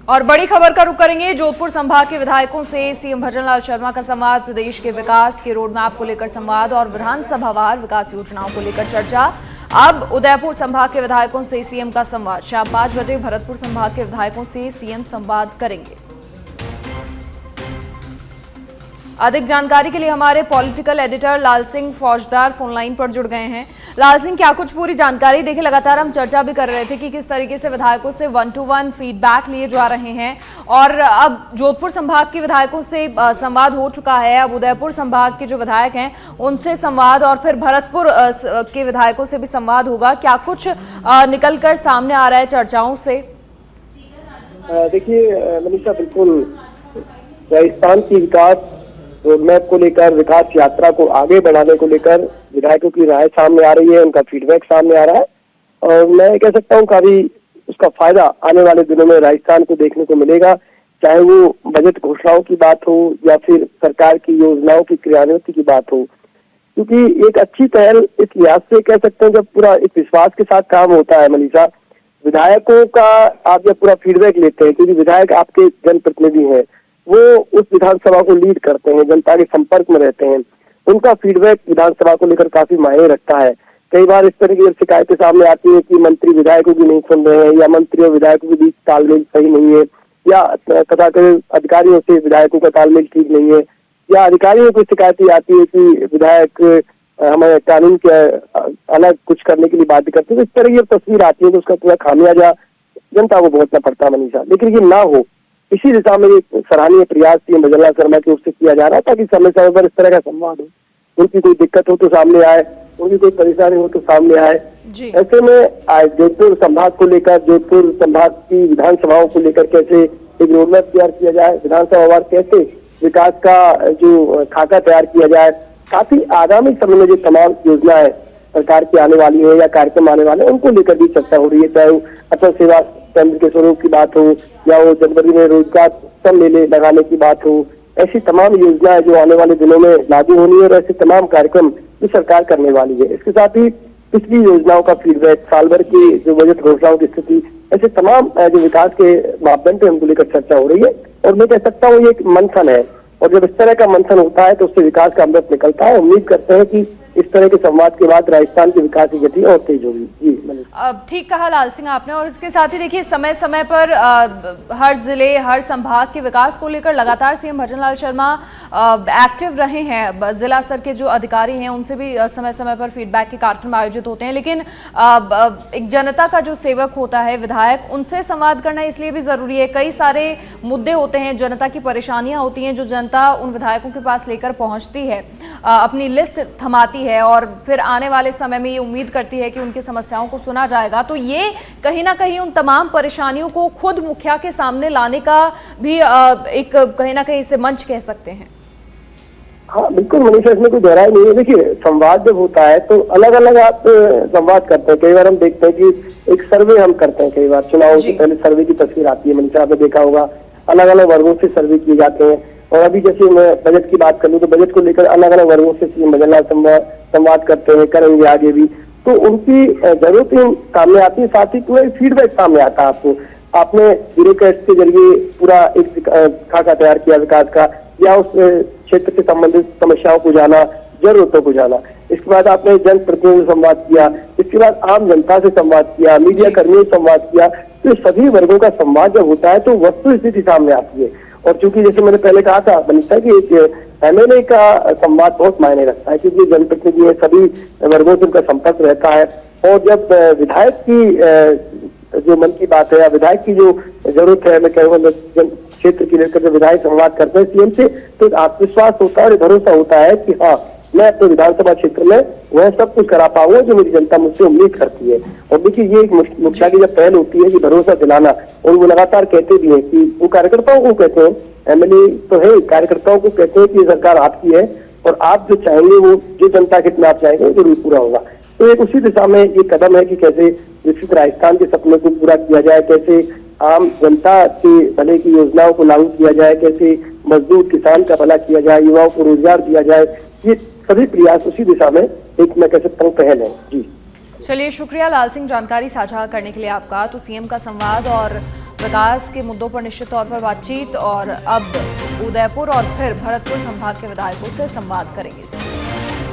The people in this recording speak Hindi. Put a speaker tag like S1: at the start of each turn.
S1: और बड़ी खबर का रुख करेंगे। जोधपुर संभाग के विधायकों से सीएम भजनलाल शर्मा का संवाद, प्रदेश के विकास के रोड मैप को लेकर संवाद और विधानसभावार विकास योजनाओं को लेकर चर्चा। अब उदयपुर संभाग के विधायकों से सीएम का संवाद। शाम 5 बजे भरतपुर संभाग के विधायकों से सीएम संवाद करेंगे। अधिक जानकारी के लिए हमारे पॉलिटिकल एडिटर लाल सिंह फौजदार फोन लाइन पर जुड़ गए हैं। लाल सिंह, क्या कुछ पूरी जानकारी? देखिए, लगातार हम चर्चा भी कर रहे थे कि किस तरीके से विधायकों से 1-to-1 फीडबैक लिए जा रहे हैं और अब जोधपुर संभाग के विधायकों से संवाद हो चुका है। अब उदयपुर संभाग के जो विधायक हैं उनसे संवाद और फिर भरतपुर के विधायकों से भी संवाद होगा। क्या कुछ निकल कर सामने आ रहा है चर्चाओं से?
S2: देखिए मनीषा, बिल्कुल राजस्थान की विकास रोडमैप को लेकर, विकास यात्रा को आगे बढ़ाने को लेकर विधायकों की राय सामने आ रही है, उनका फीडबैक सामने आ रहा है और मैं कह सकता हूँ काफी उसका फायदा आने वाले दिनों में राजस्थान को देखने को मिलेगा। चाहे वो बजट घोषणाओं की बात हो या फिर सरकार की योजनाओं की क्रियान्वित की बात हो, क्योंकि एक अच्छी पहल इस लिहाज से कह सकते हैं जब पूरा एक विश्वास के साथ काम होता है। मनीषा, विधायकों का आप जब पूरा फीडबैक लेते हैं, क्योंकि विधायक आपके जनप्रतिनिधि हैं, वो उस विधानसभा को लीड करते हैं, जनता के संपर्क में रहते हैं, उनका फीडबैक विधानसभा को लेकर काफी मायने रखता है। कई बार इस तरह की शिकायतें सामने आती है कि मंत्री विधायकों की नहीं सुन रहे हैं या मंत्री और विधायकों के बीच तालमेल सही नहीं है या तथाकथित अधिकारियों से विधायकों का तालमेल ठीक नहीं है या अधिकारियों को शिकायतें आती है कि विधायक हमें कानून के अलग कुछ करने के लिए बाध्य करते हैं। तो इस तरह की तस्वीर आती है तो उसका पूरा खामियाजा जनता को भुगतना पड़ता है मनीषा। लेकिन ये ना हो, इसी दिशा में एक सराहनीय प्रयास सीएम भजनलाल शर्मा की ओर से किया जा रहा है ताकि समय समय पर इस तरह का संवाद हो, उनकी कोई दिक्कत हो तो सामने आए, उनकी कोई परेशानी हो तो सामने आए। ऐसे में आज जोधपुर संभाग को लेकर, जोधपुर संभाग की विधानसभाओं को लेकर कैसे एक रोडमैप तैयार किया जाए, विधानसभावार कैसे विकास का जो खाका तैयार किया जाए, साथ ही आगामी समय में जो तमाम योजनाएं सरकार की आने वाली है या कार्यक्रम आने वाले हैं उनको लेकर भी चर्चा हो रही है। चाहे वो अटल सेवा केंद्र के स्वरूप की बात हो या वो जनवरी में रोजगार मेले लगाने की बात हो, ऐसी तमाम योजनाएं जो आने वाले दिनों में लागू होनी है और ऐसे तमाम कार्यक्रम जो सरकार करने वाली है। इसके साथ ही पिछली योजनाओं का फीडबैक, साल भर की जो बजट घोषणाओं की स्थिति, ऐसे तमाम जो विकास के मापदंड है उनको लेकर चर्चा हो रही है और मैं कह सकता हूँ ये एक मंथन है और जब इस तरह का मंथन होता है तो उससे विकास का अमृत निकलता है। उम्मीद करते हैं कि इस तरह के संवाद के बाद राजस्थान की विकास की गति और तेज होगी। जी
S1: ठीक कहा लाल सिंह आपने। और इसके साथ ही देखिए, समय समय पर हर जिले, हर संभाग के विकास को लेकर लगातार सीएम भजनलाल शर्मा एक्टिव रहे हैं। जिला स्तर के जो अधिकारी हैं उनसे भी समय समय पर फीडबैक के कार्यक्रम आयोजित होते हैं। लेकिन एक जनता का जो सेवक होता है विधायक, उनसे संवाद करना इसलिए भी जरूरी है। कई सारे मुद्दे होते हैं, जनता की परेशानियां होती हैं जो जनता उन विधायकों के पास लेकर पहुंचती है, अपनी लिस्ट थमाती है और फिर आने वाले समय में ये उम्मीद करती है कि उनकी समस्याओं को सुना जाएगा। तो ये कहीं ना कहीं उन तमाम परेशानियों को खुद मुखिया के सामने लाने का भी एक कहीं ना कहीं इसे मंच कह सकते हैं।
S2: हाँ बिल्कुल मनीषा, इसमें कोई गहराई नहीं है। देखिए, संवाद जब होता है तो अलग अलग आप संवाद करते हैं। कई बार हम देखते हैं कि एक सर्वे हम करते हैं, कई बार चुनाव से पहले सर्वे की तस्वीर आती है। मनीषा, आपने देखा होगा अलग अलग वर्गों से सर्वे किए जाते हैं और अभी जैसे मैं बजट की बात कर लूँ तो बजट को लेकर अलग अलग वर्गों से सीएम भजनलाल संवाद करते हैं, करेंगे आगे भी। तो उनकी जरूरतें सामने आती है, साथ ही पूरा फीडबैक सामने आता है आपको। आपने ब्यूरोक्रेट के जरिए पूरा एक खाका तैयार किया विकास का या उस क्षेत्र से संबंधित समस्याओं को जाना, जरूरतों को जाना। इसके बाद आपने जनप्रतिनिधियों से संवाद किया, इसके बाद आम जनता से संवाद किया, मीडिया कर्मियों से संवाद किया। तो सभी वर्गों का संवाद जब होता है तो वस्तु स्थिति सामने आती है। और चूंकि जैसे मैंने पहले कहा था मनीषा कि एक एमएलए का संवाद बहुत मायने रखता है, क्योंकि जनप्रतिनिधि है, सभी वर्गों से उनका संपर्क रहता है। और जब विधायक की जो मन की बात है या विधायक की जो जरूरत है, मैं कहूँगा क्षेत्र की लेकर जब विधायक संवाद करते हैं सीएम से, तो आत्मविश्वास होता है और भरोसा होता है कि हाँ, मैं अपने विधानसभा क्षेत्र में वह सब कुछ करा पाऊंगा जो मेरी जनता मुझसे उम्मीद करती है। और देखिए, ये एक मुखिया की जब पहल होती है कि भरोसा दिलाना, और वो लगातार कहते भी है कि वो कार्यकर्ताओं को कहते हैं, एमएलए तो है, कार्यकर्ताओं को कहते हैं कि ये सरकार आपकी है और आप जो चाहेंगे वो, जो जनता के हित में आप चाहेंगे वो जरूर पूरा होगा। तो एक उसी दिशा में ये कदम है कि कैसे विकसित राजस्थान के सपने को पूरा किया जाए, कैसे आम जनता के भले की योजनाओं को लागू किया जाए, कैसे मजदूर किसान का भला किया जाए, युवाओं को रोजगार दिया जाए। ये सभी प्रयास उसी दिशा में एक मैं कह सकता हूँ पहल है। जी
S1: चलिए, शुक्रिया लाल सिंह जानकारी साझा करने के लिए आपका। तो सीएम का संवाद और विकास के मुद्दों पर निश्चित तौर पर बातचीत, और अब उदयपुर और फिर भरतपुर संभाग के विधायकों से संवाद करेंगे।